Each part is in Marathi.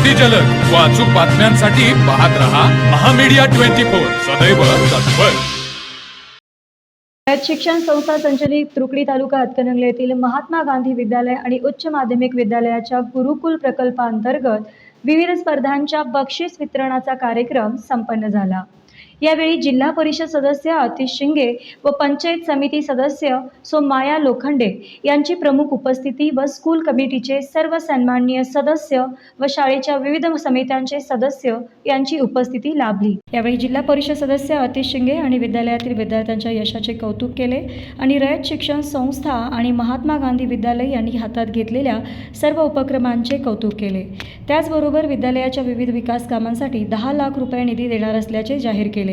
अति जलद व अचूक बातम्यांसाठी पाहत रहा महामीडिया 24 सदैव तत्पर। शिक्षण संस्था संचलित तुकडी तालुका हातकणंगले येथील महात्मा गांधी विद्यालय आणि उच्च माध्यमिक विद्यालयाच्या गुरुकुल प्रकल्पांतर्गत विविध स्पर्धांच्या बक्षीस वितरणाचा कार्यक्रम संपन्न झाला। यावेळी जिल्हा परिषद सदस्य आतिश शिंगे व पंचायत समिती सदस्य सोमाया लोखंडे यांची प्रमुख उपस्थिती व स्कूल कमिटीचे सर्व सन्माननीय सदस्य व शाळेच्या विविध समित्यांचे सदस्य यांची उपस्थिती लाभली। यावेळी जिल्हा परिषद सदस्य आतिश शिंगे आणि विद्यालयातील विद्यार्थ्यांच्या यशाचे कौतुक केले आणि रयत शिक्षण संस्था आणि महात्मा गांधी विद्यालय यांनी हातात घेतलेल्या सर्व उपक्रमांचे कौतुक केले। त्याचबरोबर विद्यालयाच्या विविध विकास कामांसाठी 10 लाख रुपये निधी देणार असल्याचे जाहीर केले।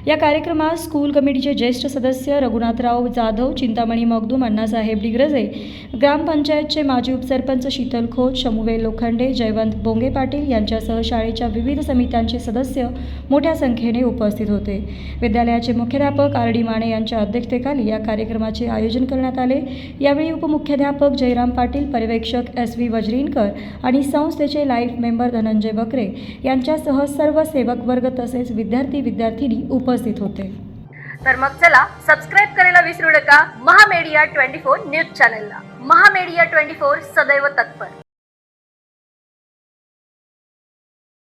या कार्यक्रमात स्कूल कमिटीचे ज्येष्ठ सदस्य रघुनाथराव जाधव, चिंतामणी मगदूम, अण्णासाहेब डिग्रजे, ग्रामपंचायतचे माजी उपसरपंच शीतल खोत, शमुवेल लोखंडे, जयवंत बोंगे पाटील यांच्यासह शाळेच्या विविध समित्यांचे सदस्य मोठ्या संख्येने उपस्थित होते। विद्यालयाचे मुख्याध्यापक आर.डी. माने यांच्या अध्यक्षतेखाली या कार्यक्रमाचे आयोजन करण्यात आले। यावेळी उपमुख्याध्यापक जयराम पाटील, पर्यवेक्षक एस.व्ही. वजरीनकर आणि संस्थेचे लाईफ मेंबर धनंजय बकरे यांच्यासह सर्व सेवक वर्ग तसेच विद्यार्थी उपस्थित होते। तर मग चला सबस्क्राइब करायला विसरू नका महामीडिया 24 न्यूज चॅनलला। महामीडिया 24 सदैव तत्पर।